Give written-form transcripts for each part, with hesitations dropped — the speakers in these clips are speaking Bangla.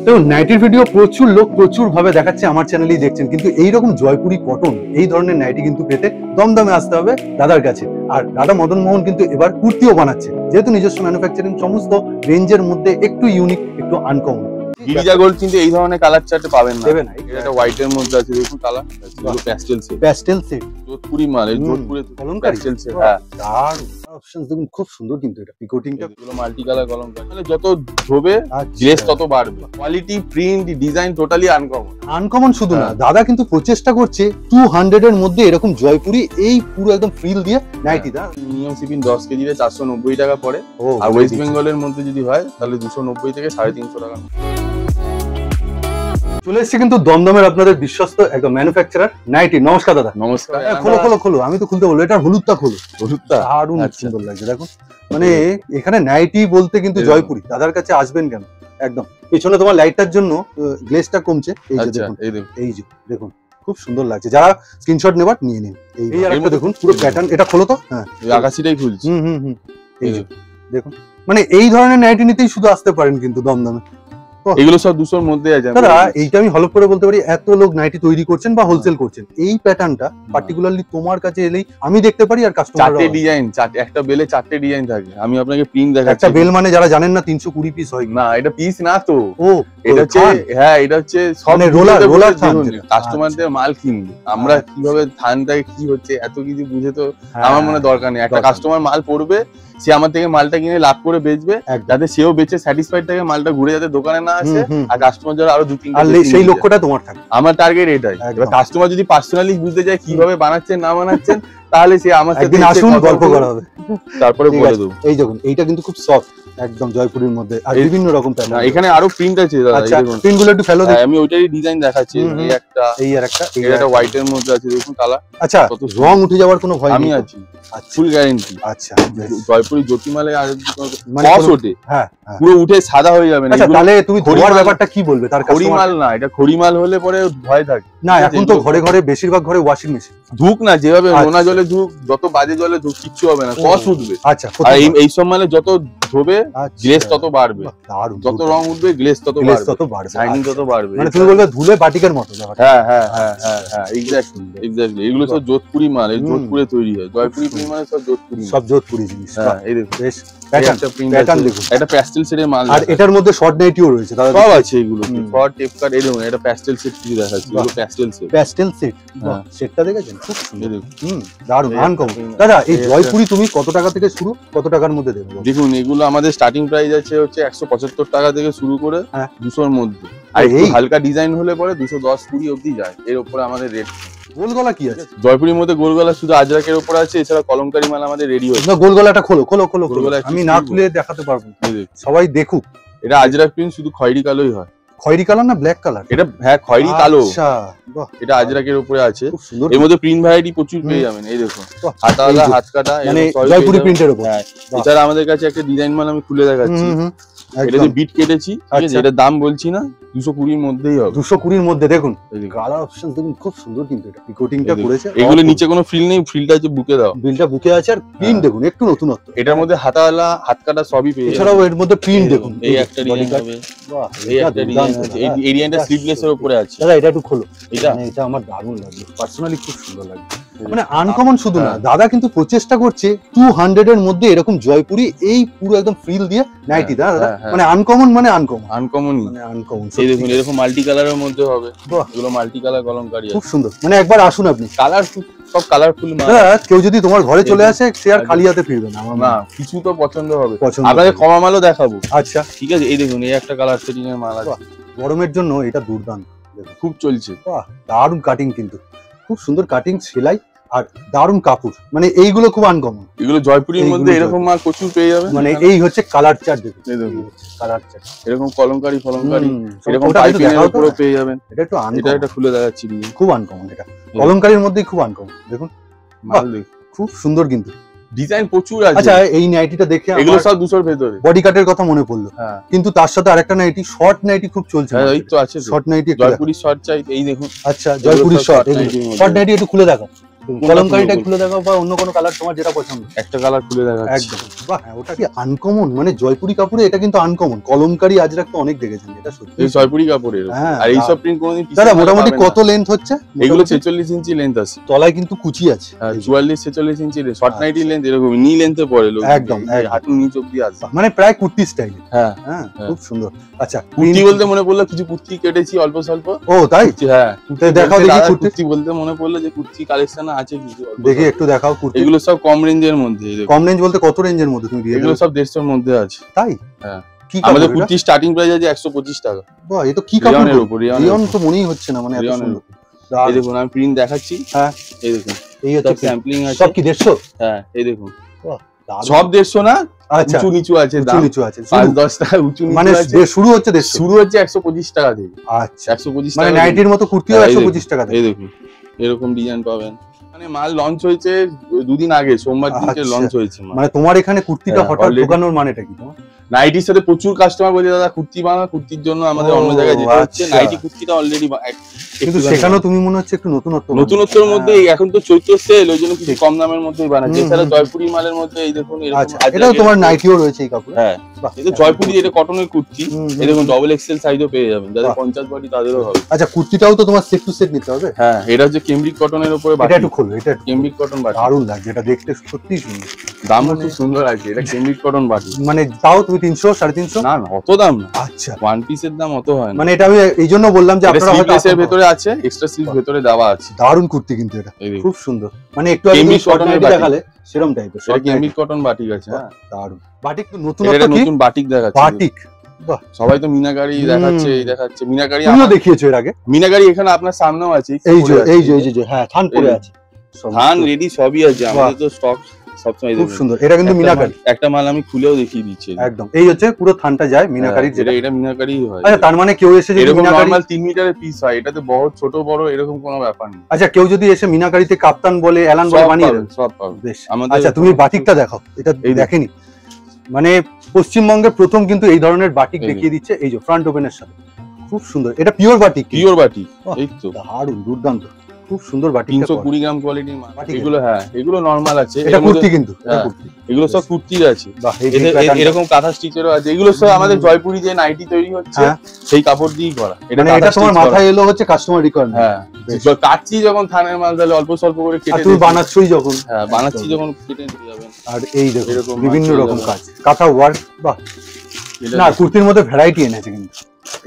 দেখুন নাইটির ভিডিও প্রচুর লোক প্রচুর ভাবে দেখাচ্ছে, আমার চ্যানেলেই দেখছেন, কিন্তু এইরকম জয়পুরি কটন এই ধরনের নাইটি কিন্তু পেতে দমদমে আসতে হবে দাদার কাছে। আর দাদা মদন মোহন কিন্তু এবার কুর্তিও বানাচ্ছে, যেহেতু নিজস্ব ম্যানুফ্যাকচারিং, সমস্ত রেঞ্জের মধ্যে একটু ইউনিক, একটু আনকমন। গিরিজা গোল্ড কিন্তু এই ধরনের কালার চার্টে পাবেন না, দেবে না। এটা একটা হোয়াইটের মধ্যে আছে, দেখুন কালার, এগুলো pastel set. Pastel set Jodhpuri মাল, এই যোধপুরে কলমকারী প্যাস্টেল সেট। হ্যাঁ, দারুণ অপশনস দেখুন, খুব সুন্দর কিন্তু এটা পিকোটিংটা। এগুলো মাল্টি কালার কলমকারী, মানে যত ধোবে গ্লেজ তত বাড়বে। Quality, print, design totally uncommon. Uncommon শুধু না, দাদা কিন্তু প্রচেষ্টা করছে 200 এর মধ্যে এরকম জয়পুরি এই পুরো একদম ফ্রিল দিয়ে নাইটি। দা মিনিমাম শিপিং 10 কেজিতে 490 টাকা পড়ে, আর ওয়েস্ট বেঙ্গলের মধ্যে যদি হয় তাহলে 290 থেকে 350 টাকা। চলে এসেছে কিন্তু দমদমের আপনাদের বিশ্বস্ত একদম ম্যানুফ্যাকচারার নাইটি। নমস্কার দাদা। নমস্কার। খোলো খোলো খোলো, আমি তো খুলতে বলবো, এটা হলুদটা খোলো। হলুদটা দারুণ সুন্দর লাগছে দেখুন। মানে এখানে নাইটি বলতে কিন্তু জয়পুরি, দাদার কাছে আসবেন কেন একদম। পেছনে তোমার লাইটটার জন্য গ্লেজটা কমছে, এই যে দেখুন, এই যে দেখুন খুব সুন্দর লাগছে। যারা স্ক্রিনশট নেবার নিয়ে নিন। এই আরেকটা দেখুন পুরো প্যাটার্ন, এটা খোলো তো। হ্যাঁ, আকাশিটাই খুলছি। এই যে দেখুন, মানে এই ধরনের নাইটি নিতেই শুধু আসতে পারেন কিন্তু দমদমে। এগুলো সব 200 এর মধ্যে আছে দাদা। এইটা আমি হলফ করে বলতে পারি, এত লোক নাইটি তৈরি করছেন বা হোলসেল করছেন, এই প্যাটার্নটা পার্টিকুলারলি তোমার কাছে এলেই আমি দেখতে পারি। আর কাস্টমার 4টে ডিজাইন, একটা বেলে 4টে ডিজাইন থাকে। আমি আপনাকে প্রিন্ট দেখাচ্ছি। একটা বেল মানে যারা জানেন না 320 পিস হয় না, এটা পিস না তো। ও এটা হচ্ছে, হ্যাঁ এটা হচ্ছে সব রোলার থান। কাস্টমারদের মাল কিনবে, আমরা কিভাবে থানটাকে কি হচ্ছে এত কিছু বুঝে তো আমার মনে দরকার নেই। একটা কাস্টমার মাল পড়বে, সে আমার থেকে মালটা কিনে লাভ করে বেচবে, যাতে সেও বেচে স্যাটিসফাইড থাকে, মালটা ঘুরে যাতে দোকানে না আসে, আর কাস্টমার যারা আরো 2-3 সেই লক্ষ্যটা তোমার থাকে। আমার টার্গেট এটাই। এবার কাস্টমার যদি পার্সোনালি বুঝতে চায় কিভাবে বানাচ্ছেন না বানাচ্ছেন, তাহলে সে আমার সাথে আসুন, গল্প করা হবে, তারপরে বলে দেবো। এই দেখুন, এইটা কিন্তু খুব সফট একদম জয়পুরের মধ্যে, আর বিভিন্ন রকম প্যাটার্ন। এখানে আরো প্রিন্ট আছে দাদা, এই দেখুন প্রিন্ট গুলো একটু ফেলো। আমি ওইটারই ডিজাইন দেখাচ্ছি। এই একটা, এই আরেকটা, এটা একটা হোয়াইটের মধ্যে আছে, দেখুন কালার। আচ্ছা, রং উঠে যাওয়ার কোনো ভয় নেই? আমি আছি, ফুল গ্যারান্টি। আচ্ছা, জয়পুরি জ্যোতিমালে আর মানে ওঠে, হ্যাঁ পুরো উঠে সাদা হয়ে যাবে না। আচ্ছা, তাহলে তুমি ধোয়ার ব্যাপারটা কি বলবে? তার খড়িমাল না, এটা খড়িমাল হলে পরে ভয় থাকে না। এখন তো ঘরে ঘরে বেশিরভাগ ঘরে ওয়াশিং মেশিন। ধুক না, যেভাবে নোনা জলে ধুক, যত বাজে জলে ধুক, কিচ্ছু হবে না, কস উঠবে। আচ্ছা, আর এই সব মালে যত ধোবে গ্লেজ তত বাড়বে, যত রং উঠবে গ্লেজ তত বাড়বে, শাইনিং তত বাড়বে। মানে তুমি বলবে ধুলে বাটিকের মতো। হ্যাঁ হ্যাঁ হ্যাঁ হ্যাঁ হ্যাঁ, এক্স্যাক্টলি। এগুলো সব যোধপুরি মাল, এই যোধপুরে তৈরি হয়। জয়পুরি মানে সব যোধপুরি, সব যোধপুরি জিনিস। হ্যাঁ, এই দেখুন বেশ প্যাটার্ন দেখুন, এটা প্যাস্টেল সেটের মাল। আর এটার মধ্যে শর্ট নাইটিও রয়েছে দাদা, সব আছে এগুলো। শর্ট টেপ কাট, এই দেখুন এটা প্যাস্টেল সেট কি দেখাচ্ছি, এগুলো প্যাস্টেল সেট। প্যাস্টেল সেট, সেটটা দেখেছেন খুব সুন্দর, দারুণ আনকমন। দাদা এই জয়পুরি তুমি কত টাকা থেকে শুরু, কত টাকার মধ্যে দেবে? দেখুন এগুলো আমাদের স্টার্টিং প্রাইস আছে হচ্ছে 175 টাকা থেকে শুরু করে 200 এর মধ্যে, আর একটু হালকা ডিজাইন হলে পরে 210-20 অবধি যায়। এর উপরে আমাদের রেট। গোলগলা কি আছে? জয়পুরির মধ্যে গোলগলা শুধু আজরাকের উপর আছে, এছাড়া কলমকারী মাল আমাদের রেডি হয়েছে। না, গোলগলাটা খোলো খোলো খোলো, আমি না খুলে দেখাতে পারবো, সবাই দেখুক। এটা আজরাক প্রিন্ট, শুধু খয়েরি কালোই হয়। খয়েরি কালার না ব্ল্যাক কালার? এটা হ্যাঁ খয়েরি কালো। আচ্ছা, বাহ, এটা আজরাকের উপরে আছে, খুব সুন্দর। এর মধ্যে প্রিন্ট ভ্যারাইটি প্রচুর পেয়ে যাবেন। এই দেখুন হাতাওয়ালা, হাত কাটা, মানে জয়পুরি প্রিন্টের উপর। হ্যাঁ, এছাড়া আমাদের কাছে একটা ডিজাইন মাল আমি খুলে দেখাচ্ছি। এটা যে বিট কেটেছি, ঠিক আছে, এটা দাম বলছি না, 220 এর মধ্যেই হবে। 220 এর মধ্যে দেখুন কালার অপশন দেখুন, খুব সুন্দর কিন্তু এটা পিকোটিংটা করেছে। এগুলো নিচে কোনো ফ্রিল নেই, ফ্রিলটা হচ্ছে বুকে দাও, বিলটা বুকে আছে, আর প্রিন্ট দেখুন একটু নতুনত্ব। এটার মধ্যে হাতাওয়ালা, হাত কাটা সবই পেয়ে যাবেন। এছাড়াও এর মধ্যে প্রিন্ট দেখুন, এই একটা ডিজাইন হবে, বাহ এই একটা ডিজাইন আছে, এই ডিজাইনটা স্লিভলেস এর উপরে আছে। দাদা এটা একটু খোলো, এটা আমার দারুণ লাগলো, পার্সোনালি খুব সুন্দর লাগলো। মানে আনকমন শুধু না, দাদা কিন্তু প্রচেষ্টা করছে 200 এর মধ্যে এরকম জয়পুরি এই পুরো একদম ফ্রিল দিয়ে নাইটি। দাদা মানে আনকমন, মানে আনকমন, এই দেখুন এরকম মাল্টি কালারের মধ্যে হবে, এগুলো মাল্টি কালার কলমকারী, খুব সুন্দর। মানে একবার আসুন আপনি, কালার সব কালারফুল মাল। কেউ যদি তোমার ঘরে চলে আসে, সে আর খালি হাতে ফিরবে না। না, কিছু তো পছন্দ হবে। আপনাদের কমা মালও দেখাবো। আচ্ছা ঠিক আছে, এই দেখুন এই একটা কালার সেটিং এর মাল আছে, গরমের জন্য এটা দুর্দান্ত, খুব চলছে। বাহ, দারুণ কাটিং, কিন্তু খুব সুন্দর কাটিং, সেলাই, আর দারুণ কাপড়। মানে এইগুলো খুব আনকমন। এগুলো জয়পুরির মধ্যে এরকম মাল প্রচুর পেয়ে যাবেন। মানে এই হচ্ছে কালার চার্ট, দেখুন কালার চার্ট, এরকম কলমকারী এরকম পাইপিং এর উপরে পেয়ে যাবেন। এটা একটু এটা খুলে দেখাচ্ছি, খুব আনকমন। এটা কলমকারীর মধ্যেই খুব আনকমন, দেখুন মাল খুব সুন্দর, কিন্তু ডিজাইন প্রচুর আছে। আচ্ছা, এই নাইটিটা দেখে এগুলো সব 200 এর ভেতরে। বডি কাটের কথা মনে পড়লো, কিন্তু তার সাথে আরেকটা নাইটি, শর্ট নাইটি খুব চলছে। হ্যাঁ, এই তো আছে শর্ট নাইটি, জয়পুরি শর্ট চাই, এই দেখুন। আচ্ছা, জয়পুরি শর্ট নাইটি একটু খুলে দেখো। কলমকারিটা খুলে দেখাও বা অন্য কোনো কালার তোমার যেটা পছন্দ। একটা কালার খুলে দেখাচ্ছি। একদম বাহ, ওটা কি আনকমন, মানে জয়পুরি কাপড়ে এটা কিন্তু আনকমন। কলমকারি আজরাক তো অনেক দেখেছেন, এটা সত্যি এই জয়পুরি কাপড়ের। আর এই সব প্রিন্ট কোনদিন দাদা মোটামুটি কত লেন্থ হচ্ছে? এগুলো 46 ইঞ্চি লেন্থ আছে, তলায় কিন্তু কুচি আছে। 44-46 ইঞ্চি শর্ট নাইটি লেন্থ, এরকম নি লেন্থে পড়ে লোক, একদম হাঁটু নিচ অব্দি আছে, মানে প্রায় কুর্তি স্টাইল। হ্যাঁ হ্যাঁ খুব সুন্দর। আচ্ছা কুর্তি বলতে মনে পড়লো কিছু কুর্তি কেটেছি অল্প স্বল্প। ও তাই? হ্যাঁ দেখাও দেখি কুর্তি বলতে মনে পড়লো যে কুর্তি কালেকশন আছে কিছু, দেখি একটু দেখাও কুর্তি। এগুলো সব কম রেঞ্জের মধ্যে। কম রেঞ্জ বলতে কত রেঞ্জের মধ্যে তুমি দিয়ে? এগুলো সব 150 এর মধ্যে আছে। তাই? হ্যাঁ আমাদের কুর্তি স্টার্টিং প্রাইস আছে 125 টাকা। বাহ, এই তো কি কাপড়ের উপর? রিয়ন তো মনেই হচ্ছে না, মানে এত সুন্দর। এই দেখুন আমি প্রিন্ট দেখাচ্ছি। হ্যাঁ এই দেখুন, এই হচ্ছে স্যাম্পলিং আছে। সব কি 150? হ্যাঁ এই দেখুন সব 150 না, আচ্ছা উঁচু নিচু আছে, উঁচু নিচু আছে, 5-10 টাকা উঁচু নিচু মানে আছে। শুরু হচ্ছে 150, শুরু হচ্ছে 125 টাকা থেকে। আচ্ছা 125 মানে টাকা, নাইটির মতো কুর্তিও 125 টাকা। এই দেখুন এরকম ডিজাইন পাবেন। মানে মাল লঞ্চ হয়েছে দুদিন আগে, সোমবার দিনকে লঞ্চ হয়েছে। মানে তোমার এখানে কুর্তিটা হঠাৎ ঢোকানোর মানেটা কি? তোমার নাইটির সাথে প্রচুর কাস্টমার বলে দাদা কুর্তি বানা, কুর্তির জন্য আমাদের অন্য জায়গায় যেতে হচ্ছে। নাইটি কুর্তিটা অলরেডি, কিন্তু সেখানেও তুমি মনে হচ্ছে একটু নতুনত্বের মধ্যে। এখন তো চৈত্র সেল, ওই জন্য কিছু কম দামের মধ্যেই বানাচ্ছে। এছাড়া জয়পুরি মালের মধ্যে এই দেখুন এটাও তোমার নাইটিও রয়েছে এই কাপড়। হ্যাঁ এটা জয়পুরি, এটা কটনের কুর্তি। এই দেখুন ডবল এক্সেল সাইজও পেয়ে যাবেন, যাদের 50 বডি তাদেরও হবে। আচ্ছা কুর্তিটাও তো তোমার সেট টু সেট নিতে হবে। হ্যাঁ এটা হচ্ছে কেমব্রিক কটনের উপরে। এটা একটু খোলো, এটা কেমব্রিক কটন বাটি, দারুণ লাগছে, এটা দেখতে সত্যি সুন্দর, দামও খুব সুন্দর আছে। এটা কেমব্রিক কটন বাটি, মানে তাও তুমি 300-350? না না অত দাম না। আচ্ছা ওয়ান পিসের দাম অত হয় না, মানে এটা আমি এই জন্য বললাম যে আপনারা হয়তো এর ভেতরে আছে, এক্সট্রা সিল্ক ভেতরে দেওয়া আছে। দারুণ কুর্তি কিন্তু এটা খুব সুন্দর, মানে একটু আগে তুমি শর্ট নাইটি দেখালে সেরকম টাইপের। এটা কেমব্রিক কটন বাটিক আছে। হ্যাঁ দারুণ বাটিক, নতুন নতুন বাটিক দেখাচ্ছে। বাটিক বাহ, সবাই তো মিনাকারি দেখাচ্ছে, এই দেখাচ্ছে মিনাকারি। তুমিও দেখিয়েছো এর আগে মিনাকারি, এখানে আপনার সামনেও আছে। এই যে হ্যাঁ থান পড়ে আছে, থান রেডি সবই আছে আমাদের তো স্টক সবসময়। খুব সুন্দর, এটা কিন্তু মিনাকারি। একটা মাল আমি খুলেও দেখিয়ে দিচ্ছি একদম। এই হচ্ছে পুরো থানটা যায় মিনাকারি, যেটা এটা মিনাকারি হয়। আচ্ছা তার মানে কেউ এসে যদি মিনাকারি নরমাল 3 মিটারের পিস হয়, এটাতে বড় ছোট বড় এরকম কোনো ব্যাপার নেই। আচ্ছা কেউ যদি এসে মিনাকারিতে কাপ্তান বলে এলান বলে বানিয়ে দেন, সব পাবেন। বেশ। আচ্ছা তুমি বাটিকটা দেখাও, এটা দেখেনি, মানে পশ্চিমবঙ্গে প্রথম কিন্তু এই ধরনের বাটিক দেখিয়ে দিচ্ছে। এই যে ফ্রন্ট ওপেনের সাথে খুব সুন্দর, এটা পিওর বাটিক। পিওর বাটিক, এই তো দারুণ দুর্দান্ত, খুব সুন্দর বাটিক। 320 গ্রাম কোয়ালিটির মাল এগুলো। হ্যাঁ এগুলো নরমাল আছে, এটা কুর্তি কিন্তু এগুলো সব কুর্তি আছে। এরকম কাঁথা স্টিচেরও আছে। এগুলো সব আমাদের জয়পুরি যে নাইটি তৈরি হচ্ছে সেই কাপড় দিয়েই করা। এটা তোমার মাথায় এলো হচ্ছে কাস্টমার রিকোয়ারমেন্ট। হ্যাঁ কাটছি যখন থানের মাল, তাহলে অল্প স্বল্প করে কেটে তুমি বানাচ্ছই যখন। হ্যাঁ বানাচ্ছি যখন কেটে নিয়ে যাবেন। আর এই দেখো বিভিন্ন রকম কাজ, কাঁথা ওয়ার্ক। বাহ, না কুর্তির মধ্যে ভ্যারাইটি এনেছে কিন্তু,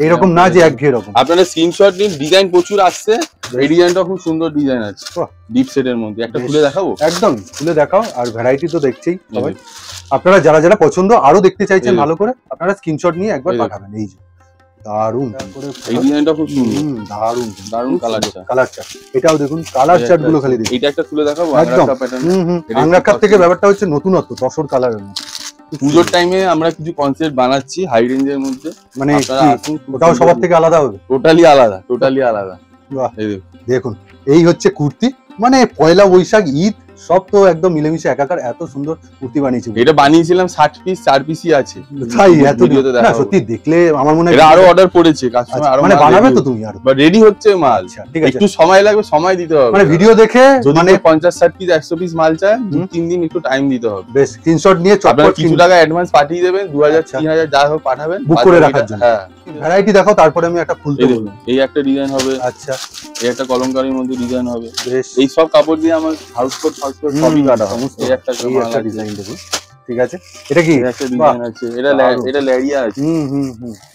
এইরকম না যে একঘেয়ে রকম। আপনারা স্ক্রিনশট নিন, ডিজাইন প্রচুর আসছে। এই ডিজাইনটা খুব সুন্দর ডিজাইন আছে ডিপ সেটের মধ্যে। একটা খুলে দেখাবো? একদম খুলে দেখাও। আর ভ্যারাইটি তো দেখছেই সবাই, আপনারা যারা যারা পছন্দ আরো দেখতে চাইছেন ভালো করে, আপনারা স্ক্রিনশট নিয়ে একবার পাঠাবেন। এই যে দারুণ, এই ডিজাইনটা খুব সুন্দর, দারুণ দারুণ কালারটা। এটাও দেখুন কালার চার্ট গুলো খালি দেখুন। এটা একটা খুলে দেখাবো? একদম আংরাকার থেকে ব্যাপারটা হচ্ছে নতুনত্ব, তসর কালারের মধ্যে। পুজোর টাইমে আমরা কিছু কনসেপ্ট বানাচ্ছি হাই রেঞ্জের মধ্যে, মানে ওটাও সবার থেকে আলাদা হবে, টোটালি আলাদা, টোটালি আলাদা। দেখুন এই হচ্ছে কুর্তি, মানে পয়লা বৈশাখ ঈদ সব তো একদম মিলেমিশে একাকার, এত সুন্দর কুর্তি বানিয়েছি। এটা বানিয়েছিলাম 60 পিস, 4 পিসই আছে। তাই এত ভিডিওতে দেখা, সত্যি দেখলে আমার মনে হয় আরো অর্ডার পড়েছে কাস্টমার, আরো মানে বানাবে তো তুমি আরো, বাট রেডি হচ্ছে মাল। ঠিক আছে, একটু সময় লাগবে, সময় দিতে হবে। মানে ভিডিও দেখে মানে 50-60 পিস 100 পিস মাল চায়, 2-3 দিন একটু টাইম দিতে হবে। বেশ, স্ক্রিনশট নিয়ে আপনারা কিছু টাকা অ্যাডভান্স পাঠিয়ে দেবেন, 2000-3000 যা হোক পাঠাবেন বুক করে রাখার জন্য। হ্যাঁ ভ্যারাইটি দেখাও, তারপরে আমি একটা খুলতে বলবো। এই একটা ডিজাইন হবে, আচ্ছা এই একটা কলমকারীর মধ্যে ডিজাইন হবে। বেশ, এই সব কাপড় দিয়ে আমার হাউস কোট সবই কাটা হবে। এই একটা ডিজাইন দেখুন, ঠিক আছে। এটা কি একটা ডিজাইন আছে, এটা লেরিয়া আছে,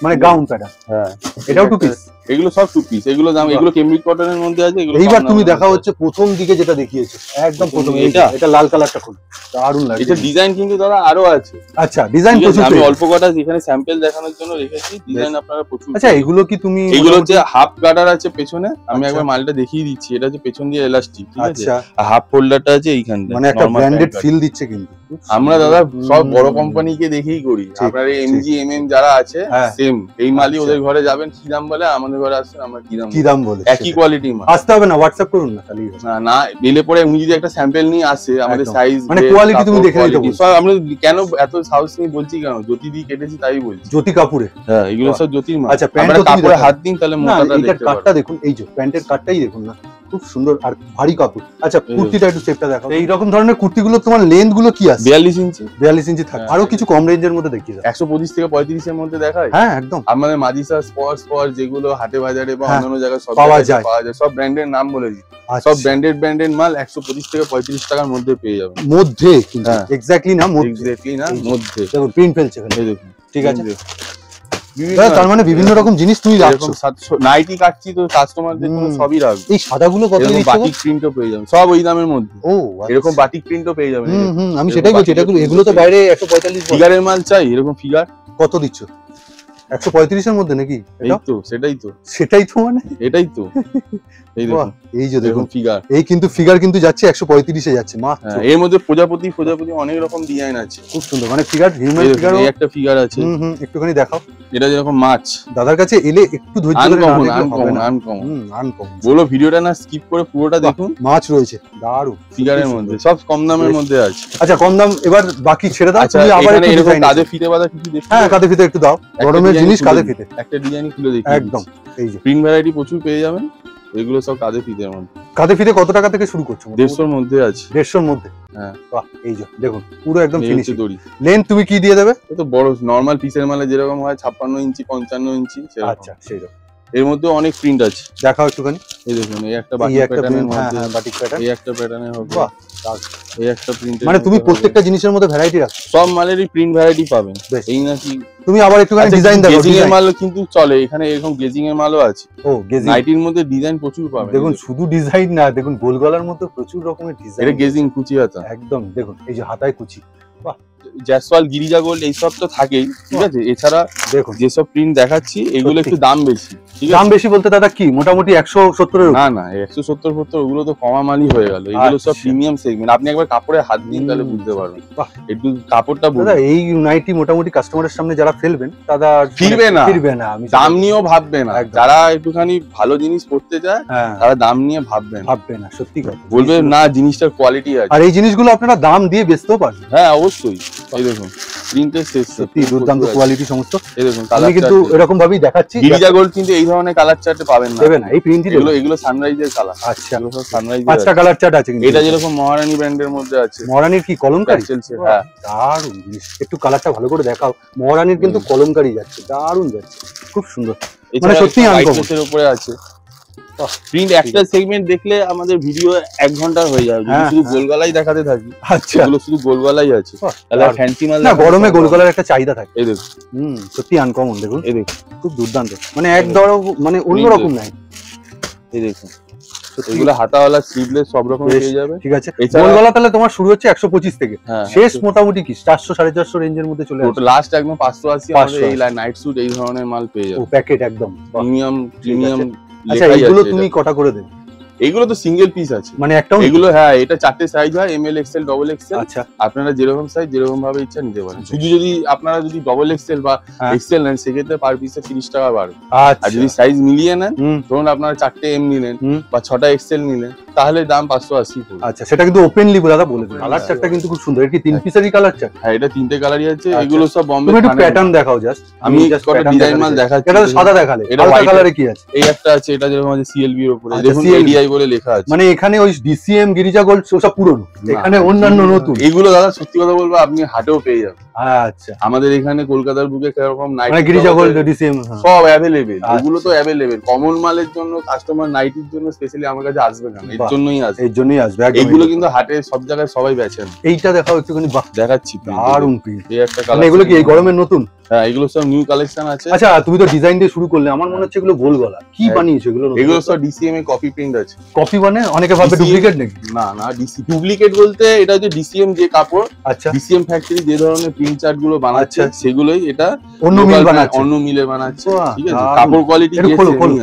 মানে গাউন প্যাটার্ন। হ্যাঁ এটাও টু পিস, এগুলো সব টু পিস। এগুলো দাম, এগুলো কেমব্রিক কটনের মধ্যে আছে। এগুলো এইবার তুমি দেখা হচ্ছে প্রথম দিকে যেটা দেখিয়েছো একদম প্রথম, এটা লাল কালারটা খুব দারুণ লাগে। এটা ডিজাইন কিন্তু দাদা আরো আছে। আচ্ছা ডিজাইন প্রচুর, আমি অল্প কটা এখানে স্যাম্পল দেখানোর জন্য রেখেছি, ডিজাইন আপনারা প্রচুর। আচ্ছা এগুলো কি তুমি, এগুলো হচ্ছে হাফ গার্ডার আছে পেছনে, আমি একবার মালটা দেখিয়ে দিচ্ছি। এটা হচ্ছে পেছন দিয়ে এলাস্টিক, ঠিক আছে, আর হাফ ফোল্ডারটা আছে এইখানটা, মানে একটা ব্র্যান্ডেড ফিল দিচ্ছে কিন্তু। আমরা দাদা সব বড় কোম্পানিকে দেখেই করি। আপনার এমজি এমএম যারা আছে সেম এই মালই ওদের ঘরে যাবেন, কি দাম বলে আমাদের ঘরে আসছেন, আমরা কি দাম বলে একই কোয়ালিটি মাল। আসতে হবে না, হোয়াটসঅ্যাপ করুন না খালি। না এলে পরে উনি যদি একটা স্যাম্পল নিয়ে আসে, আমাদের সাইজ মানে কোয়ালিটি তুমি দেখে নিতে বলছো। সব আমরা কেন এত সাউন্ড নিয়ে বলছি, কেন জ্যোতি দিয়ে কেটেছি তাই বলছি। জ্যোতি কাপুরে, হ্যাঁ এগুলো সব জ্যোতির মাল। আচ্ছা প্যান্টটা কাপড়ে হাত দিন তাহলে মোটাটা দেখতে পারবেন। কাটটা দেখুন, এই যে প্যান্টের কাটটাই দেখুন না, খুব সুন্দর আর ভারী কাপড়। আচ্ছা কুর্তিটা একটু শেপটা দেখাও। এইরকম ধরনের কুর্তিগুলো তোমার লেন্থ গুলো কি আছে? 42 ইঞ্চি। 42 ইঞ্চি থাকে। আরো কিছু কম রেঞ্জের মধ্যে দেখিয়ে দাও। 125 থেকে 35 এর মধ্যে দেখায়। হ্যাঁ একদম। আমাদের মাজিসা স্পর যেগুলো হাটে বাজারে বা অন্যান্য জায়গায় সব পাওয়া যায়, সব ব্র্যান্ডের নাম বলে দিই। সব ব্র্যান্ডেড মাল 125 থেকে 35 টাকার মধ্যে পেয়ে যাবেন। মধ্যে কিন্তু এক্স্যাক্টলি না, এক্স্যাক্টলি না, মধ্যে। দেখো প্রিন্ট ফেলছে এখানে, দেখুন ঠিক আছে। তার মানে বিভিন্ন রকম জিনিস তুমি রাখছো। নাইটি কাটছি তো কাস্টমারদের জন্য সবই রাখবো। এই সাদাগুলো কত দিচ্ছ? বাটিক প্রিন্টও পেয়ে যাবেন, সব ওই দামের মধ্যে। ও এরকম বাটিক প্রিন্টও পেয়ে যাবেন। আমি সেটাই বলছি, এগুলো তো বাইরে 145। ফিগারের মাল চাই, এরকম ফিগার কত দিচ্ছ? 135 এর মধ্যে নাকি? এই তো সেটাই তো মানে এটাই তো। এই দেখুন, এই যে দেখুন ফিগার, এই কিন্তু ফিগার কিন্তু যাচ্ছে 135 এ যাচ্ছে মাত্র। এর মধ্যে প্রজাপতি অনেক রকম ডিজাইন আছে, খুব সুন্দর। মানে ফিগার, হিউম্যান ফিগার, এই একটা ফিগার আছে। একটুখানি দেখাও। এটা যেরকম মাছ, দাদার কাছে এলে একটু ধৈর্য ধরে আনকমন বলো, ভিডিওটা না স্কিপ করে পুরোটা দেখুন। মাছ রয়েছে দারুণ ফিগারের মধ্যে, সব কম দামের মধ্যে আছে। আচ্ছা কম দাম, এবার বাকি ছেড়ে দাও। তুমি আবার একটু এরকম কাঁধে ফিতে বাঁধা কিছু দেখো। হ্যাঁ কাঁধে ফিতে একটু দাও, গরমের জিনিস কাঁধে ফিতে। একটা ডিজাইন খুলে দেখি একদম। এই যে প্রিন্ট ভ্যারাইটি প্রচুর পেয়ে যাবেন, এগুলো সব কাঁধে ফিতের মধ্যে। কাঁধে ফিতে কত টাকা থেকে শুরু করছো? 150 এর মধ্যে আছে। 150 এর মধ্যে? হ্যাঁ বাহ, এই যে দেখুন পুরো একদম ফিনিশিং। দড়ি লেন্থ তুমি কি দিয়ে দেবে? তো বড় নরমাল পিসের মালে যেরকম হয় 56 ইঞ্চি 55 ইঞ্চি সেরকম। আচ্ছা সেইরকম। এর মধ্যে অনেক প্রিন্ট আছে, দেখাও একটুখানি। এই দেখুন, এই একটা বাটিক প্যাটার্নের মধ্যে, হ্যাঁ বাটিক প্যাটার্ন, এই একটা প্যাটার্নের হবে। বাহ, এই একটা প্রিন্ট। মানে তুমি প্রত্যেকটা জিনিসের মধ্যে ভ্যারাইটি রাখছো, সব মালেরই প্রিন্ট ভ্যারাইটি পাবেন। এই নাকি তুমি আবার একটুখানি ডিজাইন দেখো। গ্লেজিং এর মালও কিন্তু চলে এখানে, এরকম গ্লেজিং এর মালও আছে। ও গ্লেজিং, নাইটির মধ্যে ডিজাইন প্রচুর পাবেন। দেখুন শুধু ডিজাইন না, দেখুন গোল গলার মধ্যে প্রচুর রকমের ডিজাইন। এটা গ্লেজিং কুচি হাতা একদম। দেখুন এই যে হাতায় কুচি, বাহ। জ্যাসওয়াল, গিরিজা গোল্ড এইসব তো থাকেই, ঠিক আছে। এছাড়া দেখুন যেসব প্রিন্ট দেখাচ্ছি এগুলো একটু দাম বেশি। দাম বেশি বলতে দাদা কি মোটামুটি 170 এর? না 170 ওগুলো তো কমা মালই হয়ে গেল। এগুলো সব প্রিমিয়াম সেগমেন্ট, আপনি একবার কাপড়ে হাত দিন তাহলে বুঝতে পারবেন। একটু কাপড়টা দাদা, এই নাইটি মোটামুটি কাস্টমারের সামনে যারা ফেলবেন তারা ফিরবে না, দাম নিয়েও ভাববে না। যারা একটুখানি ভালো জিনিস পড়তে চায় তারা দাম নিয়ে ভাববে না, সত্যি কথা বলবে না, জিনিসটার কোয়ালিটি আছে। আর এই জিনিসগুলো আপনারা দাম দিয়ে বেচতেও পারবেন। হ্যাঁ অবশ্যই। এই দেখুন প্রিন্টের শেষ, সত্যি দুর্দান্ত কোয়ালিটি সমস্ত। এই দেখুন আমি কিন্তু এরকম ভাবেই দেখাচ্ছি। গিরিজা গোল্ড কিন্তু এই ধরনের কালার চার্টে পাবেন না, দেবে না এই প্রিন্টই। এগুলো সানরাইজের কালার। আচ্ছা সানরাইজ, পাঁচটা কালার চার্ট আছে। এটা যেরকম মহারানী ব্র্যান্ডের মধ্যে আছে। মহারানীর কি কলমকারী চলছে? হ্যাঁ দারুণ জিনিস। একটু কালারটা ভালো করে দেখাও। মহারানীর কিন্তু কলমকারী যাচ্ছে, দারুণ যাচ্ছে, খুব সুন্দর। মানে সত্যি আনকমনের উপরে আছে প্রিন্ট। একটা সেগমেন্ট দেখলে আমাদের ভিডিও 1 ঘন্টার হয়ে যাবে, শুধু গোলগলাই দেখাতে থাকি। আচ্ছা এগুলো শুধু গোলগলাই আছে, তাহলে ফ্যান্সি মাল না। গরমে গোলগলার একটা চাহিদা থাকে। এই দেখুন, সত্যি আনকমন। দেখুন এই দেখুন খুব দুর্দান্ত, মানে একদম মানে অন্যরকম নাই। এই দেখুন এগুলো হাতাওয়ালা, স্লিভলেস সব রকম পেয়ে যাবে, ঠিক আছে। গোলগলা তাহলে তোমার শুরু হচ্ছে 125 থেকে, শেষ মোটামুটি কি 400 450 রেঞ্জের মধ্যে চলে আসে। লাস্ট একদম 580 আমাদের এই নাইট স্যুট এই ধরনের মাল পেয়ে যাবে। ও প্যাকেট একদম প্রিমিয়াম। আচ্ছা এইগুলো তুমি কটা করে দেবে? এগুলো তো সিঙ্গেল পিস আছে, মানে একটা এগুলো। হ্যাঁ এটা 4টে সাইজ হয়, এমএল, এক্সএল, ডবল এক্সএল। আচ্ছা আপনারা যেরকম সাইজ যেরকম ভাবে ইচ্ছা নিতে পারেন। শুধু যদি আপনারা যদি ডবল এক্সএল বা এক্সএল নেন সেক্ষেত্রে পার পিসে 30 টাকা বাড়বে। আর যদি সাইজ মিলিয়ে নেন, ধরুন আপনারা 4টে এম নিলেন বা 6টা এক্সএল নিলেন, তাহলে দাম 580 পড়বে। আচ্ছা সেটা কিন্তু ওপেনলি দাদা বলে দিন। কালার চার্টটা কিন্তু খুব সুন্দর। এটা কি 3 পিসেরই কালার চার্ট? হ্যাঁ এটা 3টে কালারই আছে। এগুলো সব বম্বে। তুমি একটু প্যাটার্ন দেখাও জাস্ট। আমি জাস্ট কটা ডিজাইন মাল দেখাচ্ছি। এটা তো সাদা দেখালে, এটা হোয়াইট কালারে কি আছে? এই একটা আছে, এটা যেরকম আছে সিএলবি এর উপরে দেখুন এডিআই বলে লেখা আছে। মানে এখানে ওই ডিসিএম, গিরিজা গোল্ড সব পুরনো, এখানে অন্যান্য নতুন। এগুলো দাদা সত্যি কথা বলবো আপনি হাটেও পেয়ে যাবেন। আচ্ছা আমাদের এখানে কলকাতার বুকে কিরকম নাইট, মানে গিরিজা গোল্ড, ডিসিএম সব অ্যাভেলেবেল। এগুলো তো অ্যাভেলেবেল। কমন মালের জন্য কাস্টমার নাইটির জন্য স্পেশালি আমার কাছে আসবে না, এর জন্যই আসবে। এর জন্যই আসবে। এগুলো কিন্তু হাটে সব জায়গায় সবাই বেচেন। এইটা দেখাও একটুখানি। বাহ দেখাচ্ছি, দারুণ প্রিন্ট। এই একটা কালার। এগুলো কি এই গরমের নতুন? হ্যাঁ এগুলো সব নিউ কালেকশন আছে। আচ্ছা তুমি তো ডিজাইন দিয়ে শুরু করলে, আমার মনে হচ্ছে এগুলো গোল গলা। কি বানিয়েছো এগুলো? এগুলো সব ডিসিএম এ কপি প্রিন্ট আছে। কপি মানে অনেকে ভাবে ডুপ্লিকেট নাকি? না না, ডুপ্লিকেট বলতে এটা হচ্ছে ডিসিএম যে কাপড়, আচ্ছা ডিসিএম ফ্যাক্টরি যে ধরনের প্রিন্ট চার্ট গুলো বানাচ্ছে সেগুলোই এটা অন্য মিল বানাচ্ছে, অন্য মিলে বানাচ্ছে, ঠিক আছে। কাপড় কোয়ালিটি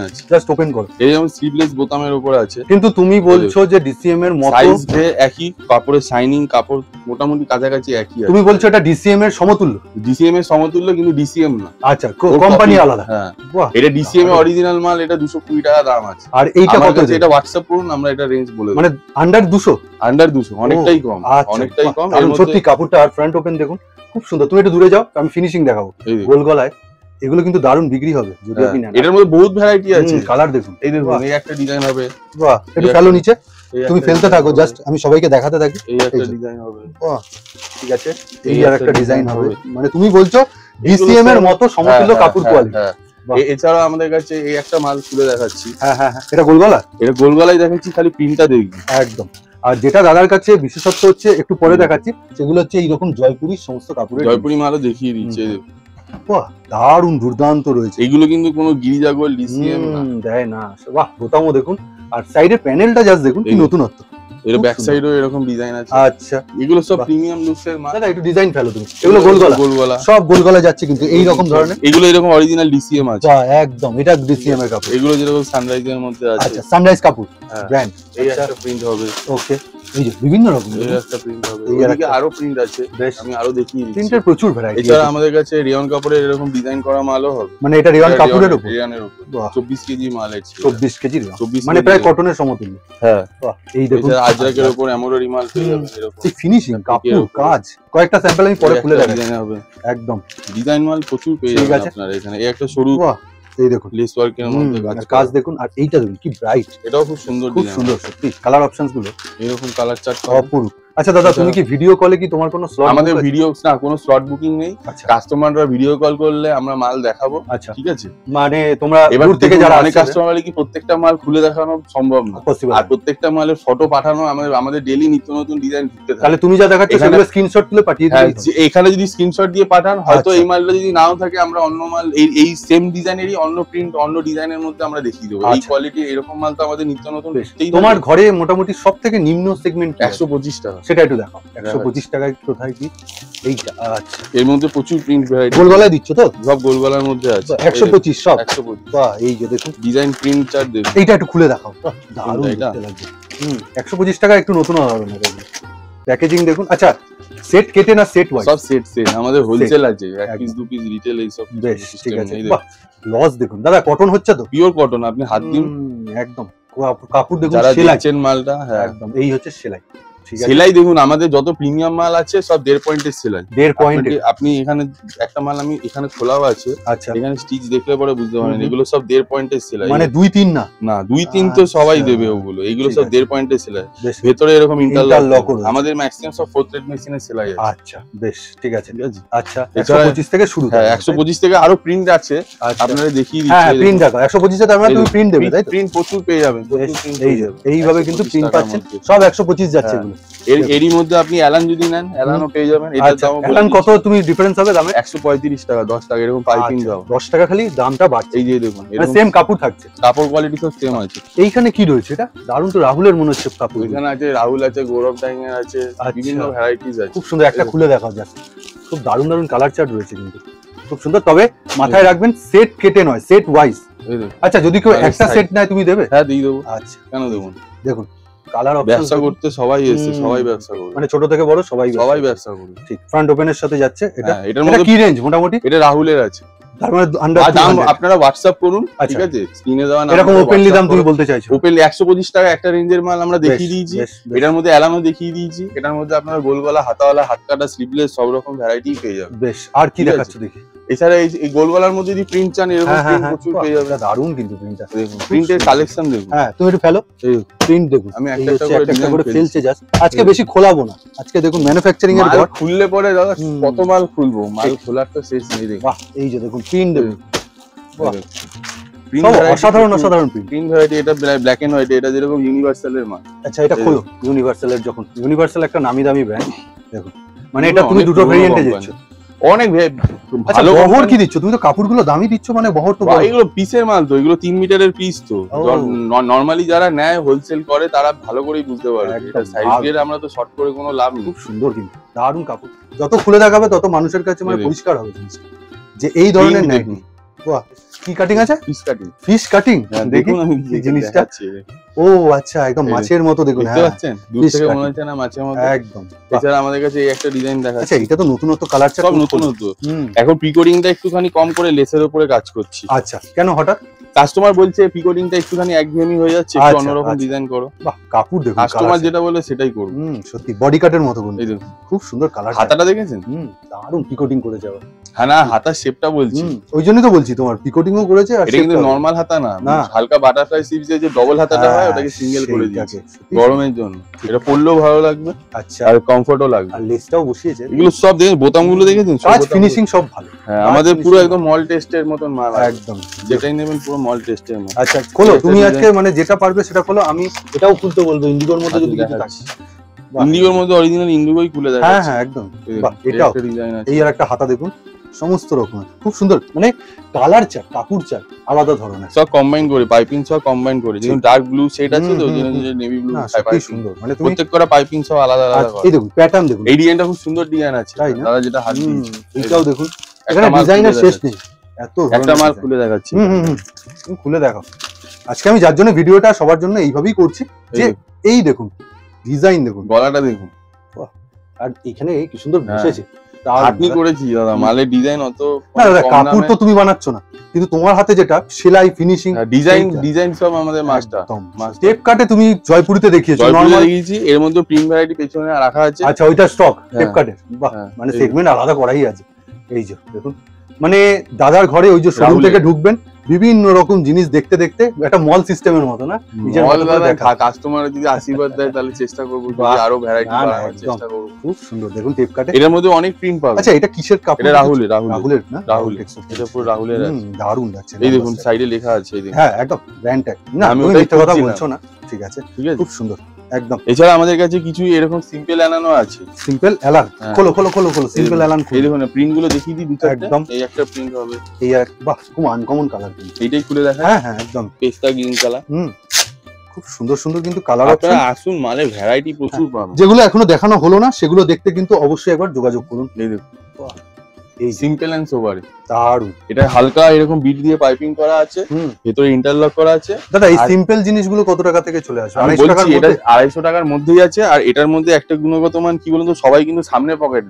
আছে। জাস্ট ওপেন করো। এই যেমন স্লিভলেস বোতামের উপরে আছে। কিন্তু তুমি বলছো যে ডিসিএম এর মতো সাইজ একই, কাপড়ের শাইনিং, কাপড় মোটামুটি কাছাকাছি একই আছে। তুমি বলছো এটা ডিসিএম এর সমতুল্য? ডিসিএম এর সমতুল্য কিন্তু ডিসিএম না। আচ্ছা কোম্পানি আলাদা। হ্যাঁ এটা ডিসিএম এর অরিজিনাল মাল, এটা 220 টাকা দাম আছে। আর এইটা কত? এটা হোয়াটসঅ্যাপ করুন, আমরা এটা রেঞ্জ বলে দেব। মানে আন্ডার 200? আন্ডার 200 অনেকটাই কম, অনেকটাই কম। সত্যি কাপড়টা আর ফ্রন্ট ওপেন দেখুন খুব সুন্দর। তুমি একটু দূরে যাও, আমি ফিনিশিং দেখাবো। গোল গলায় এগুলো কিন্তু দারুণ বিক্রি হবে যদি আপনি নেন। এটার মধ্যে বহুত ভ্যারাইটি আছে, কালার দেখুন, এই দেখুন এই একটা ডিজাইন হবে, বাহ একটু ফেলো নিচে, তুমি ফেলতে থাকো, জাস্ট আমি সবাইকে দেখাতে থাকি। এই একটা ডিজাইন হবে, বাহ ঠিক আছে, এই আর একটা ডিজাইন হবে, মানে তুমি বলছো ডিসিএম এর মতো সমতুল্য কাপড় কোয়ালিটি। এছাড়াও আমাদের কাছে এই একটা মাল খুলে দেখাচ্ছি। হ্যাঁ হ্যাঁ হ্যাঁ, এটা গোলগলা, এটা গোলগলাই দেখাচ্ছি, খালি প্রিন্টটা দেখবি একদম। আর যেটা দাদার কাছে বিশেষত্ব হচ্ছে, একটু পরে দেখাচ্ছি, সেগুলো হচ্ছে এইরকম জয়পুরি সমস্ত কাপড়ের। জয়পুরি মালও দেখিয়ে দিচ্ছে, বাহ দারুণ দুর্দান্ত রয়েছে। এগুলো কিন্তু কোনো গিরিজাগোল ডিসিএম দেয় না, বাহ বোতামও দেখুন, আর সাইডের প্যানেলটা জাস্ট দেখুন কি নতুনত্ব। এর ব্যাক সাইডেও এরকম ডিজাইন আছে। আচ্ছা, এগুলো সব প্রিমিয়াম লুকসের মাল। দাদা একটু ডিজাইন ফেলো তুমি, এগুলো গোলগলা, সব গোলগলা যাচ্ছে কিন্তু এই রকম ধরনের। এগুলো এরকম অরিজিনাল ডিসিএম আছে, বাহ একদম, এটা ডিসিএম এর কাপড়। এগুলো যেরকম সানরাইজের মধ্যে আছে। আচ্ছা, সানরাইজ কাপড় ব্র্যান্ড, এই একটা প্রিন্ট হবে। ওকে, এই যে বিভিন্ন রকম এই একটা প্রিন্ট হবে, এদিকে আরো প্রিন্ট আছে, আমি আরো দেখিয়ে দিচ্ছি। প্রিন্টের প্রচুর ভ্যারাইটি। এছাড়া আমাদের কাছে রিয়ন কাপড়ের এরকম ডিজাইন করা মালও হবে। মানে এটা রিয়ন কাপড়ের উপর, রিয়নের উপর 24 কেজি মাল আছে। 24 কেজি, মানে প্রায় কটনের সমতুল্য। হ্যাঁ, বাহ এই দেখুন, আজরাকের উপর এমব্রয়ডারি মাল পেয়ে যাবেন এরকম। ঠিক ফিনিশিং কাপড় কাজ। কয়েকটা স্যাম্পল আমি পরে খুলে দেখাচ্ছি। ডিজাইন হবে, একদম ডিজাইন মাল প্রচুর পেয়ে যাবেন আপনারা এখানে। এই একটা সরু, বাহ এই দেখুন লেস ওয়ার্কের মধ্যে কাজ দেখুন, আর এইটা দেখুন কি ব্রাইট, এটাও খুব সুন্দর, খুব সুন্দর সত্যি। কালার অপশনস গুলো এরকম কালার চার্ট অপূর্ব। আচ্ছা দাদা, তুমি কি ভিডিও কলে কি তোমার কোনো স্লট? আমাদের ভিডিও না, কোনো স্লট বুকিং নেই। কাস্টমাররা ভিডিও কল করলে আমরা মাল দেখাবো। আচ্ছা ঠিক আছে, মানে তোমরা এবার দূর থেকে যারা অনেক কাস্টমার কি প্রত্যেকটা মাল খুলে দেখানো সম্ভব না, আর প্রত্যেকটা মালের ফটো পাঠানো আমাদের ডেইলি নিত্য নতুন ডিজাইন ঢুকতে থাকে। তাহলে তুমি যা দেখাচ্ছ সেগুলো স্ক্রিনশট তুলে পাঠিয়ে দিই। এখানে যদি স্ক্রিনশট দিয়ে পাঠান, হয়তো এই মালটা যদি নাও থাকে, আমরা অন্য মাল এই সেম ডিজাইনেরই অন্য প্রিন্ট অন্য ডিজাইনের মধ্যে আমরা দেখিয়ে দেবো। এই কোয়ালিটি এরকম মাল তো আমাদের নিত্য নতুন। তোমার ঘরে মোটামুটি সবথেকে নিম্ন সেগমেন্ট 125 টাকা, সেটা একটু দেখাও। 125 টাকায় কোথায় কি এইটা? আচ্ছা, এর মধ্যে প্রচুর প্রিন্ট ভ্যারাইটি। গোলগলায় দিচ্ছ তো? সব গোলগলার মধ্যে আছে। 125 সব 125। বাহ এই যে দেখুন ডিজাইন প্রিন্ট চার্ট দেখুন, এইটা একটু খুলে দেখাও। দারুণ দেখতে লাগছে। 125 টাকা একটু নতুন হবে না। প্যাকেজিং দেখুন। আচ্ছা, সেট কেটে না সেট ওয়াইজ? সব সেট সেট, আমাদের হোলসেল আছে, এক পিস দু পিস রিটেল এই সব। বেশ ঠিক আছে। বাহ লস দেখুন দাদা, কটন হচ্ছে তো? পিওর কটন, আপনি হাত দিন একদম। কাপড় দেখুন, যারা সেলাই দেখছেন মালটা, হ্যাঁ একদম এই হচ্ছে সেলাই। সেলাই দেখুন, আমাদের যত প্রিমিয়াম মাল আছে সব 1.5 পয়েন্টের সেলাই। 1.5 পয়েন্ট। আপনি এখানে একটা মাল আমি এখানে খোলাও আছে। আচ্ছা, এখানে স্টিচ দেখলে পরে বুঝতে পারেন এগুলো সব 1.5 পয়েন্টের সেলাই। মানে 2-3 না? না 2-3 তো সবাই দেবে ওগুলো, এগুলো সব 1.5 পয়েন্টের সেলাই। ভেতরে এরকম ইন্টারলক, আমাদের ম্যাক্সিমাম সব 4 থ্রেড মেশিনের সেলাই আছে। আচ্ছা বেশ ঠিক আছে। আচ্ছা, এছাড়া 125 থেকে শুরু। হ্যাঁ 125 থেকে আরো প্রিন্ট আছে, আপনারা দেখিয়ে দিচ্ছি। হ্যাঁ প্রিন্ট দেখো, 125 এ তার মানে তুমি প্রিন্ট দেবে, তাই তো? প্রিন্ট প্রচুর পেয়ে যাবেন, এইভাবে কিন্তু প্রিন্ট পাচ্ছেন। সব 125 যাচ্ছে এগুলো। এরই মধ্যে আপনি অ্যালান যদি নেন, অ্যালানও পেয়ে যাবেন। এটার দাম অ্যালান কত তুমি ডিফারেন্স হবে দামে? 135 টাকা, 10 টাকা এরকম পাইপিং দাও। 10 টাকা খালি দামটা বাড়ছে। এই যে দেখুন, এটা সেম কাপড় থাকছে, কাপড় কোয়ালিটি সব সেম আছে। এইখানে কি রয়েছে? এটা দারুণ তো, রাহুলের মনে হচ্ছে কাপড়। এখানে আছে রাহুল আছে, গৌরব টাইমের আছে, বিভিন্ন ভ্যারাইটিস আছে। খুব সুন্দর, একটা খুলে দেখাও জাস্ট। খুব দারুণ দারুণ কালার চার্ট রয়েছে কিন্তু, খুব সুন্দর। তবে মাথায় রাখবেন সেট কেটে নয়, সেট ওয়াইজ। আচ্ছা, যদি কেউ একটা সেট নেয় তুমি দেবে? হ্যাঁ দিয়ে দেবো। আচ্ছা কেন দেবো? দেখুন কালার অপশন। ব্যবসা করতে সবাই এসেছে, সবাই ব্যবসা করে, মানে ছোট থেকে বড় সবাই ব্যবসা করে। ঠিক, ফ্রন্ট ওপেনের সাথে যাচ্ছে। এটা এটার মধ্যে কি রেঞ্জ মোটামুটি? এটা রাহুলের আছে, তার মানে দাম আপনারা হোয়াটসঅ্যাপ করুন, ঠিক আছে? স্ক্রিনে দেওয়া নাম্বার। এরকম ওপেনলি দাম তুমি বলতে চাইছো? ওপেনলি 125 টাকা একটা রেঞ্জের মাল আমরা দেখিয়ে দিয়েছি। এটার মধ্যে অ্যালানও দেখিয়ে দিয়েছি। এটার মধ্যে আপনারা গোলগলা, হাতাওয়ালা, হাত কাটা, স্লিভলেস সব রকম ভ্যারাইটি পেয়ে যাবেন। বেশ, আর কি দেখাচ্ছ দেখি? এছাড়া এই গোলগলার মধ্যে যদি প্রিন্ট চান, এরকম প্রিন্ট প্রচুর পেয়ে যাবেন। দারুণ কিন্তু প্রিন্টটা দেখুন, প্রিন্টের কালেকশন দেখুন। হ্যাঁ তুমি একটু ফেলো, প্রিন্ট দেখুন। আমি একটা করে ফেলছে জাস্ট। আজকে বেশি খোলাবো না, আজকে দেখুন ম্যানুফ্যাকচারিং এর ঘর। খুললে পরে দাদা কত মাল খুলবো, মাল খোলার তো শেষ নেই। দেখুন বাহ, এই যে দেখুন প্রিন্ট দেখুন, অসাধারণ অসাধারণ প্রিন্ট ভ্যারাইটি। এটা ব্ল্যাক এন্ড হোয়াইট, এটা যেরকম ইউনিভার্সালের মাল। আচ্ছা, এটা খোলো। ইউনিভার্সালের, যখন ইউনিভার্সাল একটা নামি দামি ব্র্যান্ড দেখুন, মানে এটা তুমি দুটো ভেরিয়েন্টে দিচ্ছ। অনেক ভালো। বহর কি দিচ্ছ তুমি? তো কাপড়গুলো দামি দিচ্ছ, মানে বহর তো এগুলো পিসের মাল তো, এগুলো 3 মিটারের পিস তো। নরমালি যারা নেয় হোলসেল করে তারা ভালো করেই বুঝতে পারে এটা সাইজ গ্রেড, আমরা তো শর্ট করে কোনো লাভ নেই। খুব সুন্দর কিন্তু, দারুণ কাপড়। যত খুলে দেখাবে তত মানুষের কাছে মানে পরিষ্কার হবে জিনিসটা, যে এই ধরনের নেয়। বাহ, কি কাটিং আছে? Fish cutting. ফিশ কাটিং দেখুন আমি জিনিসটা। ও আচ্ছা, একদম মাছের মতো দেখুন। দেখতে পাচ্ছেন, দূর থেকে মনে হচ্ছে না মাছের মতো? একদম। এছাড়া আমাদের কাছে এই একটা ডিজাইন দেখাচ্ছি। আচ্ছা, এটা তো নতুনত্ব কালার চার্ট, সব নতুনত্ব। এখন পিকোডিংটা একটুখানি কম করে লেসের উপরে কাজ করছি। আচ্ছা, কেন হঠাৎ? কাস্টমার বলছে পিকোডিংটা একটুখানি একঘেয়েমি হয়ে যাচ্ছে, একটু অন্যরকম ডিজাইন করো। বাহ, কাপড় দেখুন, কাস্টমার যেটা বলে সেটাই করব। সত্যি বডি কাটের মতো। এই দেখুন খুব সুন্দর কালার। হাতাটা দেখেছেন? দারুণ পিকোডিং করে যাওয়া। হ্যাঁ না, হাতার শেপটা বলছি, ওই জন্যই তো বলছি তোমার পিকোটিংও করেছে। আর এটা কিন্তু নরমাল হাতা না, হালকা বাটারফ্লাই স্লিভস যে ডবল হাতাটা হয় ওটাকে সিঙ্গেল করে দিয়েছে গরমের জন্য। এটা পরলেও ভালো লাগবে, আচ্ছা, আর কমফোর্টও লাগবে। আর লেসটাও বসিয়েছে, এগুলো সব দেখেন, বোতামগুলো দেখেছেন, কাজ ফিনিশিং সব ভালো। হ্যাঁ, আমাদের পুরো একদম মল টেস্টের মতন মাল, একদম যেটাই নেবেন পুরো মল টেস্টের মাল। আচ্ছা খোলো তুমি আজকে, মানে যেটা পারবে সেটা খোলো, আমি এটাও খুলতে বলবো ইন্ডিগোর মধ্যে যদি কিছু থাকে। ইন্ডিগোর মধ্যে অরিজিনাল ইন্ডিগোই খুলে দেখাচ্ছি। হ্যাঁ হ্যাঁ একদম, বাহ এটাও ডিজাইন আছে। এই আর একটা হাতা দেখুন, সমস্ত রকমের খুব সুন্দর, মানে কালার চার্ট, কাপড় চার্ট আলাদা ধরনের, সব কম্বাইন করে, পাইপিং সব কম্বাইন করে, যেমন ডার্ক ব্লু শেড আছে তো, ওই জন্য নেভি ব্লু সত্যি সুন্দর, মানে তুমি প্রত্যেক করা পাইপিং সব আলাদা আলাদা করে। এই দেখুন প্যাটার্ন দেখুন, এই ডিজাইনটা খুব সুন্দর ডিজাইন আছে দাদা, যেটা হাত দিয়েছে। এইটাও দেখুন, এখানে ডিজাইনের শেষ নেই, এত একটা মাল খুলে দেখাচ্ছি। তুমি খুলে দেখাও। আজকে আমি যার জন্য ভিডিওটা সবার জন্য এইভাবেই করছি, যে এই দেখুন ডিজাইন দেখুন, গলাটা দেখুন, আর এখানে কি সুন্দর বসেছে। আপনি করেছি দাদা, মালের ডিজাইন অত না দাদা, কাপড় তো তুমি বানাচ্ছ না, কিন্তু তোমার হাতে যেটা সেলাই ফিনিশিং ডিজাইন সব আমাদের মাস্টার। স্টেপ কাটে তুমি জয়পুরিতে দেখিয়েছো, নরমাল দেখিয়েছি, এর মধ্যে প্রিন্ট ভ্যারাইটি পেছনে রাখা আছে। আচ্ছা, ওইটা স্টক স্টেপ কাটে, বাহ, মানে সেগমেন্ট আলাদা করাই আছে। এই যে দেখুন, মানে দাদার ঘরে ওই যে শোরুম থেকে ঢুকবেন, বিভিন্ন রকম জিনিস দেখতে দেখতে একটা মল সিস্টেমের মতো না, কাস্টমার যদি আশীর্বাদ দেয় তাহলে চেষ্টা করবো আরো ভ্যারাইটি বাড়ানোর চেষ্টা করব। খুব সুন্দর দেখুন টেপ কাটে, এর মধ্যে অনেক প্রিন্ট পাবে। আচ্ছা, এটা কিসের কাপড়? এটা রাহুলের না, রাহুল, এটা পুরো রাহুলের আছে, দারুণ লাগছে। এই দেখুন সাইডে লেখা আছে, এই দেখুন। হ্যাঁ একদম ব্র্যান্ড ট্যাগ, না আমি মিথ্যা কথা বলছো না, ঠিক আছে, খুব সুন্দর একদম। এছাড়া আমাদের কাছে কিছু এরকম সিম্পল অ্যালানও আছে। সিম্পল অ্যালান, খোলো খোলো খোলো খোলো, সিম্পল অ্যালান এই দেখুন, প্রিন্ট গুলো দেখিয়ে দিই দুটো। একদম, এই একটা প্রিন্ট হবে, এই আর বাহ, খুব আনকমন কালার, এইটাই খুলে দেখা। হ্যাঁ হ্যাঁ একদম, পেস্তা গ্রিন কালার, খুব সুন্দর সুন্দর কিন্তু কালার আছে। আপনারা আসুন, মালের ভ্যারাইটি প্রচুর পাবেন। যেগুলো এখনো দেখানো হলো না সেগুলো দেখতে কিন্তু অবশ্যই একবার যোগাযোগ করুন। এই দেখুন, এই সিম্পল এন্ড সোবার, দারুণ। এটা হালকা এরকম বিট দিয়ে পাইপিং করা আছে, ভেতরে ইন্টারলক করা আছে। দাদা এই সিম্পল জিনিসগুলো কত টাকা থেকে চলে আসবে? আমি বলছি এটা 250 টাকার মধ্যেই আছে। আর এটার মধ্যে একটা গুণগত মান কি বলুন তো, সবাই কিন্তু সামনে পকেট,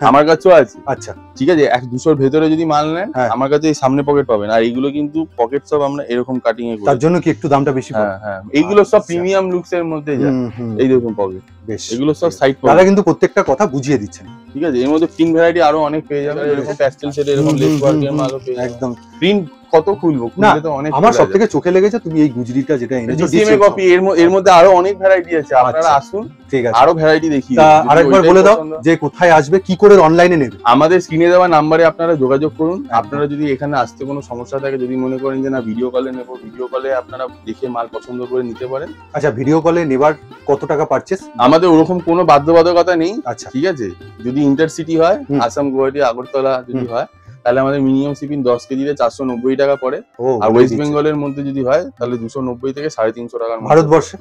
আমার কাছেও আছে। আচ্ছা ঠিক আছে, 200-র ভেতরে যদি মাল নেন আমার কাছে এই সামনে পকেট পাবেন। আর এইগুলো কিন্তু পকেট সব আমরা এরকম কাটিং এ করি, তার জন্য কি একটু দামটা বেশি পড়ে? হ্যাঁ, এইগুলো সব প্রিমিয়াম লুকস এর মধ্যে যায়। এই দেখুন পকেট, বেশ, এগুলো সব সাইড পকেট। দাদা কিন্তু প্রত্যেকটা কথা বুঝিয়ে দিচ্ছেন, ঠিক আছে। এর মধ্যে প্রিন্ট ভ্যারাইটি আরো অনেক পেয়ে যাবেন, এরকম প্যাস্টেল শেড, এরকম লেস ওয়ার্কের মালও পেয়ে যাবেন। একদম, প্রিন্ট কত খুলবো, খুললে তো অনেক। আমার সবথেকে চোখে লেগেছে তুমি এই গুজরিটা যেটা এনেছো, ডিসিএমএ কপি, এর মধ্যে আরো অনেক ভ্যারাইটি আছে। আপনারা আসুন, ঠিক আছে, আরো ভ্যারাইটি দেখিয়ে। আরেকবার বলে দাও যে কোথায় আসবে, কি করে অনলাইনে নেবে। আমাদের স্ক্রিনে দেওয়া নাম্বারে আপনারা যোগাযোগ করুন। আপনারা যদি এখানে আসতে কোনো সমস্যা থাকে, যদি মনে করেন যে না ভিডিও কলে নেবো, ভিডিও কলে আপনারা দেখে মাল পছন্দ করে নিতে পারেন। আচ্ছা, ভিডিও কলে নেবার কত টাকা পারচেস? আমাদের ওরকম কোনো বাধ্যবাধকতা নেই। আচ্ছা, ঠিক আছে, যদি ইন্টারসিটি হয়, আসাম, গুয়াহাটি, আগরতলা যদি হয়, তাহলে আমাদের মিনিমাম শিপিং 10 কেজিতে 490 টাকা পড়ে। আর ওয়েস্ট বেঙ্গলের মধ্যে যদি হয় তাহলে 290 থেকে 350 টাকার। ভারতবর্ষে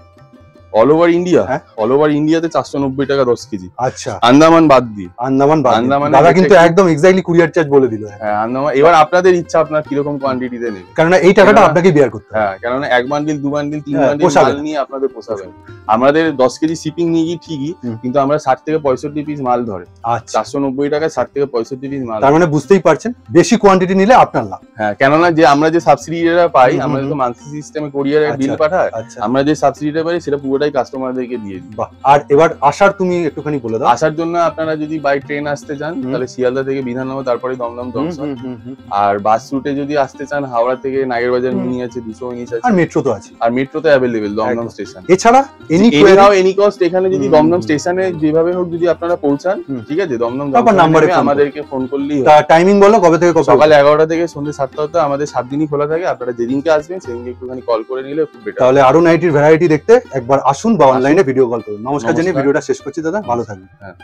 all over India, all over ইন্ডিয়াতে 490 টাকা 10 কেজি। আচ্ছা, আন্দামান বাদ দিয়ে। আন্দামান দাদা কিন্তু একদম এক্স্যাক্টলি কুরিয়ার চার্জ বলে দিল। হ্যাঁ, আন্দামান। এবার আপনাদের ইচ্ছা, আপনার কিরকম কোয়ান্টিটিতে নেবেন, কারণ এই টাকাটা আপনাকে বিয়ার করতে হবে। হ্যাঁ, কারণ 1 বান্ডিল, 2 বান্ডিল, 3 বান্ডিল মাল নিয়ে আপনাদের পোষাবে। আমাদের 10 কেজি শিপিং নিয়ে গিয়ে ঠিকই, কিন্তু আমরা 60 থেকে 65 পিস মাল ধরে। আচ্ছা, 490 টাকায় 60 থেকে 65 পিস মাল। তার মানে বুঝতেই পারছেন, বেশি কোয়ান্টিটি নিলে আপনার লাভ। হ্যাঁ, কেননা যে আমরা যে সাবসিডিটা পাই, আমরা তো মান্থলি সিস্টেমে কুরিয়ারে বিল পাঠাই, আমরা যে সাবসিডিটা পাই সেটা পুরোটাই কাস্টমারদেরকে দিয়ে দিই। আর এবার আসার তুমি একটুখানি বলে দাও। আসার জন্য আপনারা যদি বাই ট্রেন আসতে চান তাহলে শিয়ালদা থেকে বিধাননগর, তারপরে দমদম, জংশন। আর বাস রুটে যদি আসতে চান, হাওড়া থেকে নাগেরবাজার মিনি আছে, 219 আছে। আর মেট্রো তো আছে। আর মেট্রোতে অ্যাভেলেবেল দমদম স্টেশন। এছাড়া এনি কস্ট এখানে যদি দমদম স্টেশনে যেভাবে হোক যদি আপনারা পৌঁছান, ঠিক আছে, দমদম নাম্বারে আমাদেরকে ফোন করলেই হয়। টাইমিং বলো, কবে থেকে কবে? সকাল 11টা থেকে সন্ধ্যে 7টা অবধি আমাদের 7 দিনই খোলা থাকে। আপনারা যেদিনকে আসবেন সেদিনকে একটুখানি কল করে নিলে খুব বেটার। তাহলে আরো নাইটির ভ্যারাইটি দেখতে একবার আসুন বা অনলাইনে ভিডিও কল করুন। নমস্কার জানিয়ে ভিডিওটা শেষ করছি দাদা, ভালো থাকবেন। হ্যাঁ।